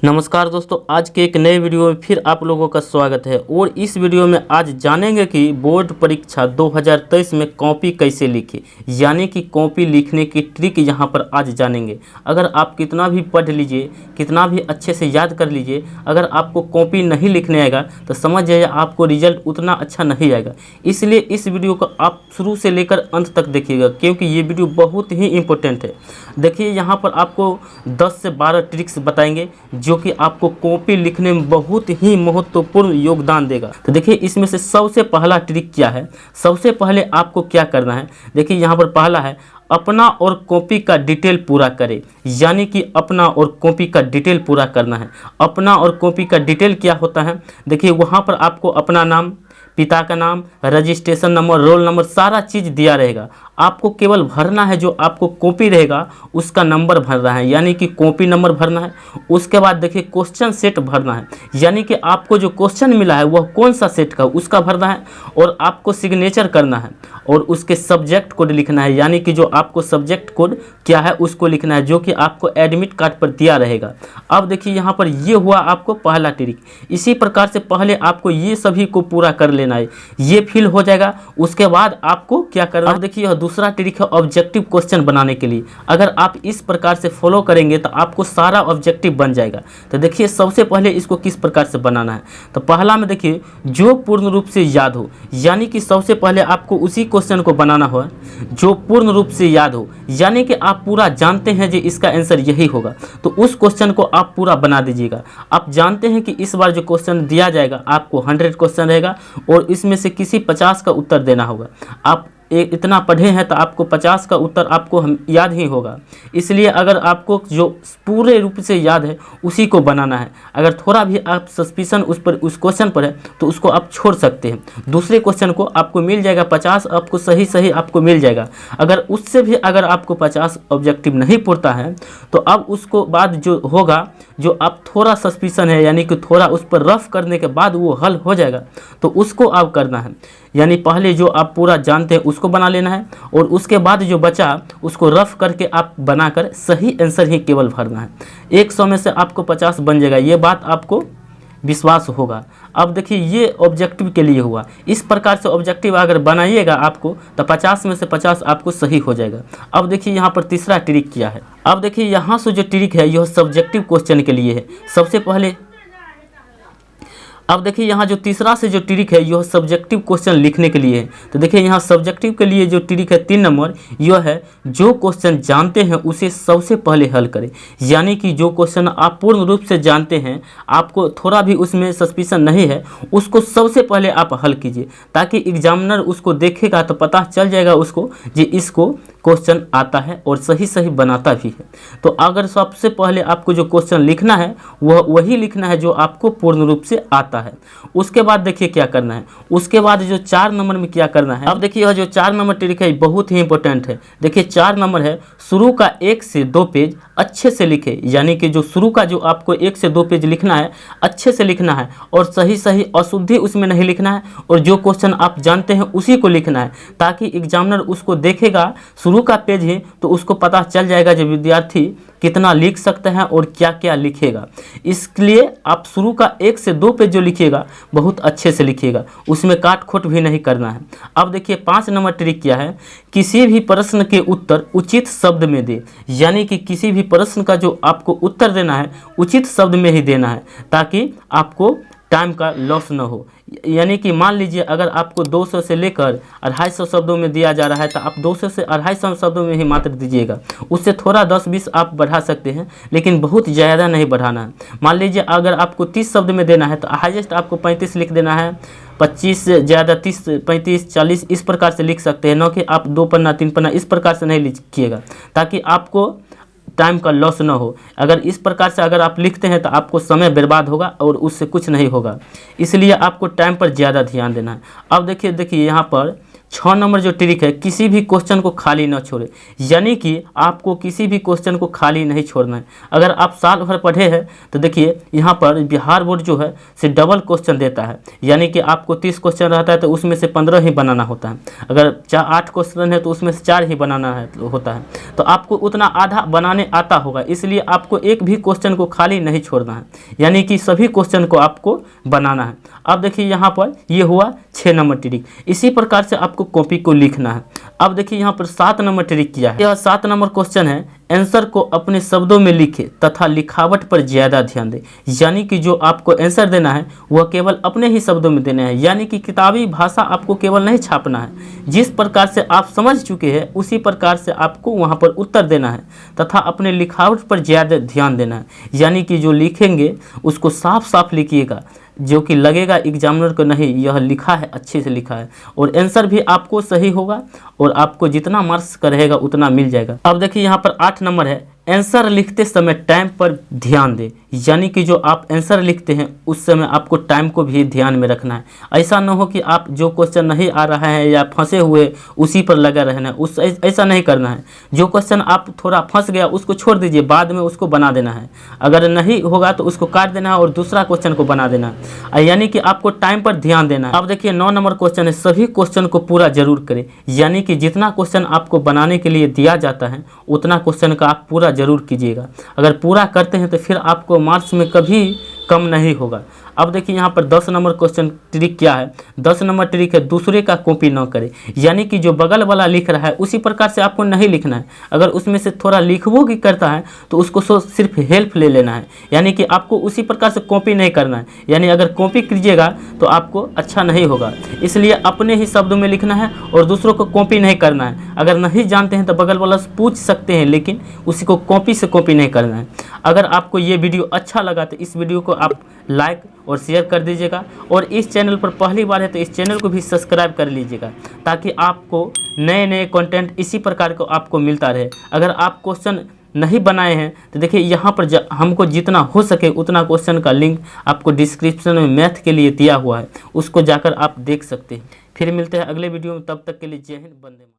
नमस्कार दोस्तों, आज के एक नए वीडियो में फिर आप लोगों का स्वागत है। और इस वीडियो में आज जानेंगे कि बोर्ड परीक्षा 2023 में कॉपी कैसे लिखें, यानी कि कॉपी लिखने की ट्रिक यहां पर आज जानेंगे। अगर आप कितना भी पढ़ लीजिए, कितना भी अच्छे से याद कर लीजिए, अगर आपको कॉपी नहीं लिखने आएगा तो समझ जाइए आपको रिजल्ट उतना अच्छा नहीं आएगा। इसलिए इस वीडियो को आप शुरू से लेकर अंत तक देखिएगा, क्योंकि ये वीडियो बहुत ही इंपॉर्टेंट है। देखिए, यहाँ पर आपको 10 से 12 ट्रिक्स बताएंगे जो कि आपको कॉपी लिखने में बहुत ही महत्वपूर्ण योगदान देगा। तो देखिए, इसमें से सबसे पहला ट्रिक क्या है। सबसे पहले आपको क्या करना है, देखिए यहाँ पर पहला है अपना और कॉपी का डिटेल पूरा करें, यानी कि अपना और कॉपी का डिटेल पूरा करना है। अपना और कॉपी का डिटेल क्या होता है, देखिए वहाँ पर आपको अपना नाम, पिता का नाम, रजिस्ट्रेशन नंबर, रोल नंबर, सारा चीज़ दिया रहेगा। आपको केवल भरना है, जो आपको कॉपी रहेगा उसका नंबर भरना है, यानी कि कॉपी नंबर भरना है। उसके बाद देखिए क्वेश्चन सेट भरना है, यानी कि आपको जो क्वेश्चन मिला है वह कौन सा सेट का उसका भरना है। और आपको सिग्नेचर करना है और उसके सब्जेक्ट कोड लिखना है, यानी कि जो आपको सब्जेक्ट कोड क्या है उसको लिखना है, जो कि आपको एडमिट कार्ड पर दिया रहेगा। अब देखिए यहाँ पर ये हुआ आपको पहला ट्रिक। इसी प्रकार से पहले आपको ये सभी को पूरा कर लेना है, ये फिल हो जाएगा। उसके बाद आपको क्या करना है, देखिए दूसरा ट्रिक है ऑब्जेक्टिव क्वेश्चन बनाने के लिए। अगर आप इस प्रकार से फॉलो करेंगे तो आपको सारा ऑब्जेक्टिव बन जाएगा। तो देखिए सबसे पहले इसको किस प्रकार से बनाना है, तो पहला में देखिए जो पूर्ण रूप से याद हो, यानी कि सबसे पहले आपको उसी क्वेश्चन को बनाना हो जो पूर्ण रूप से याद हो, यानी कि आप पूरा जानते हैं कि इसका आंसर यही होगा, तो उस क्वेश्चन को आप पूरा बना दीजिएगा। आप जानते हैं कि इस बार जो क्वेश्चन दिया जाएगा आपको 100 क्वेश्चन रहेगा और इसमें से किसी 50 का उत्तर देना होगा। आप इतना पढ़े हैं तो आपको 50 का उत्तर आपको याद ही होगा। इसलिए अगर आपको जो पूरे रूप से याद है उसी को बनाना है। अगर थोड़ा भी आप सस्पिशन उस क्वेश्चन पर है तो उसको आप छोड़ सकते हैं, दूसरे क्वेश्चन को आपको मिल जाएगा। 50 आपको सही आपको मिल जाएगा। अगर उससे भी अगर आपको 50 ऑब्जेक्टिव नहीं पूरता है तो अब उसको बाद जो होगा, जो आप थोड़ा सस्पिशन है, यानी कि थोड़ा उस पर रफ करने के बाद वो हल हो जाएगा, तो उसको आप करना है। यानी पहले जो आप पूरा जानते हैं उसको बना लेना है और उसके बाद जो बचा उसको रफ करके आप बनाकर सही आंसर ही केवल भरना है। 100 में से आपको 50 बन जाएगा, ये बात आपको विश्वास होगा। अब देखिए ये ऑब्जेक्टिव के लिए हुआ। इस प्रकार से ऑब्जेक्टिव अगर बनाइएगा आपको तो 50 में से 50 आपको सही हो जाएगा। अब देखिए यहाँ पर तीसरा ट्रिक क्या है। अब देखिए यहाँ से जो ट्रिक है यह सब्जेक्टिव क्वेश्चन के लिए है। सबसे पहले अब देखिए यहाँ जो तीसरा से जो ट्रिक है यह सब्जेक्टिव क्वेश्चन लिखने के लिए है। तो देखिए यहाँ सब्जेक्टिव के लिए जो ट्रिक है 3 नंबर, यह है जो क्वेश्चन जानते हैं उसे सबसे पहले हल करें। यानी कि जो क्वेश्चन आप पूर्ण रूप से जानते हैं, आपको थोड़ा भी उसमें सस्पिशन नहीं है, उसको सबसे पहले आप हल कीजिए, ताकि एग्जामिनर उसको देखेगा तो पता चल जाएगा उसको कि इसको क्वेश्चन आता है और सही बनाता भी है। तो अगर सबसे पहले आपको जो क्वेश्चन लिखना है वह वही लिखना है जो आपको पूर्ण रूप से आता है। उसके बाद देखिए क्या करना है, उसके बाद जो 4 नंबर में क्या करना है। अब देखिए यह जो 4 नंबर ट्रिक है बहुत ही इंपॉर्टेंट है। देखिए 4 नंबर है, शुरू का 1 से 2 पेज अच्छे से लिखे, यानी कि जो शुरू का जो आपको 1 से 2 पेज लिखना है अच्छे से लिखना है और सही अशुद्धि उसमें नहीं लिखना है, और जो क्वेश्चन आप जानते हैं उसी को लिखना है, ताकि एग्जामिनर उसको देखेगा शुरू का पेज है तो उसको पता चल जाएगा जो विद्यार्थी कितना लिख सकते हैं और क्या क्या लिखेगा। इसलिए आप शुरू का 1 से 2 पेज जो लिखिएगा बहुत अच्छे से लिखिएगा, उसमें काट खोट भी नहीं करना है। अब देखिए 5 नंबर ट्रिक क्या है, किसी भी प्रश्न के उत्तर उचित शब्द में दे, यानी कि किसी भी प्रश्न का जो आपको उत्तर देना है उचित शब्द में ही देना है, ताकि आपको टाइम का लॉस न हो। यानी कि मान लीजिए अगर आपको 200 से लेकर 250 शब्दों में दिया जा रहा है तो आप 200 से 250 शब्दों में ही मात्र दीजिएगा। उससे थोड़ा 10-20 आप बढ़ा सकते हैं, लेकिन बहुत ज़्यादा नहीं बढ़ाना है। मान लीजिए अगर आपको 30 शब्द में देना है तो हाईएस्ट आपको 35 लिख देना है, 25 से ज़्यादा 30, 35, 40 इस प्रकार से लिख सकते हैं, न कि आप 2 पन्ना 3 पन्ना इस प्रकार से नहीं लिखिएगा, ताकि आपको टाइम का लॉस ना हो। अगर इस प्रकार से अगर आप लिखते हैं तो आपको समय बर्बाद होगा और उससे कुछ नहीं होगा। इसलिए आपको टाइम पर ज़्यादा ध्यान देना है। अब देखिए यहाँ पर 6 नंबर जो ट्रिक है, किसी भी क्वेश्चन को खाली न छोड़े, यानी कि आपको किसी भी क्वेश्चन को खाली नहीं छोड़ना है। अगर आप साल भर पढ़े हैं तो देखिए यहाँ पर बिहार बोर्ड जो है से डबल क्वेश्चन देता है, यानी कि आपको 30 क्वेश्चन रहता है तो उसमें से 15 ही बनाना होता है। अगर 8 क्वेश्चन है तो उसमें से 4 ही बनाना होता है, तो आपको उतना आधा बनाने आता होगा, इसलिए आपको एक भी क्वेश्चन को खाली नहीं छोड़ना है, यानी कि सभी क्वेश्चन को आपको बनाना है। अब देखिए यहाँ पर ये हुआ 6 नंबर ट्रिक। इसी प्रकार से आपको कॉपी को लिखना है। अब देखिए यहाँ पर 7 नंबर ट्रिक किया है। यह 7 नंबर क्वेश्चन है, आंसर को अपने शब्दों में लिखे तथा लिखावट पर ज़्यादा ध्यान दें, यानी कि जो आपको आंसर देना है वह केवल अपने ही शब्दों में देना है, यानी कि किताबी भाषा आपको केवल नहीं छापना है। जिस प्रकार से आप समझ चुके हैं उसी प्रकार से आपको वहाँ पर उत्तर देना है तथा अपने लिखावट पर ज़्यादा ध्यान देना है, यानी कि जो लिखेंगे उसको साफ साफ लिखिएगा, जो कि लगेगा एग्जामिनर को नहीं यह लिखा है, अच्छे से लिखा है, और आंसर भी आपको सही होगा और आपको जितना मार्क्स का रहेगा उतना मिल जाएगा। अब देखिए यहाँ पर 8 नंबर है, आंसर लिखते समय टाइम पर ध्यान दें, यानी कि जो आप आंसर लिखते हैं उस समय आपको टाइम को भी ध्यान में रखना है। ऐसा न हो कि आप जो क्वेश्चन नहीं आ रहा है या फंसे हुए उसी पर लगा रहना है, ऐसा नहीं करना है। जो क्वेश्चन आप थोड़ा फंस गया उसको छोड़ दीजिए, बाद में उसको बना देना है। अगर नहीं होगा तो उसको काट देना है और दूसरा क्वेश्चन को बना देना है, यानी कि आपको टाइम पर ध्यान देना है। अब देखिए 9 नंबर क्वेश्चन है, सभी क्वेश्चन को पूरा जरूर करें, यानी कि जितना क्वेश्चन आपको बनाने के लिए दिया जाता है उतना क्वेश्चन का आप पूरा जरूर कीजिएगा। अगर पूरा करते हैं तो फिर आपको मार्क्स में कभी कम नहीं होगा। अब देखिए यहाँ पर 10 नंबर क्वेश्चन ट्रिक क्या है। 10 नंबर ट्रिक है, दूसरे का कॉपी न करें, यानी कि जो बगल वाला लिख रहा है उसी प्रकार से आपको नहीं लिखना है। अगर उसमें से थोड़ा लिखवो भी करता है तो उसको सिर्फ हेल्प ले लेना है, यानी कि आपको उसी प्रकार से कॉपी नहीं करना है। यानी अगर कॉपी कीजिएगा तो आपको अच्छा नहीं होगा, इसलिए अपने ही शब्दों में लिखना है और दूसरों को कॉपी नहीं करना है। अगर नहीं जानते हैं तो बगल वाला से पूछ सकते हैं, लेकिन उसी को कॉपी से कॉपी नहीं करना है। अगर आपको ये वीडियो अच्छा लगा तो इस वीडियो को आप लाइक और शेयर कर दीजिएगा, और इस चैनल पर पहली बार है तो इस चैनल को भी सब्सक्राइब कर लीजिएगा, ताकि आपको नए नए कंटेंट इसी प्रकार को आपको मिलता रहे। अगर आप क्वेश्चन नहीं बनाए हैं तो देखिए यहाँ पर हमको जितना हो सके उतना क्वेश्चन का लिंक आपको डिस्क्रिप्शन में मैथ के लिए दिया हुआ है, उसको जाकर आप देख सकते हैं। फिर मिलते हैं अगले वीडियो में, तब तक के लिए जय हिंद, वंदे मातरम।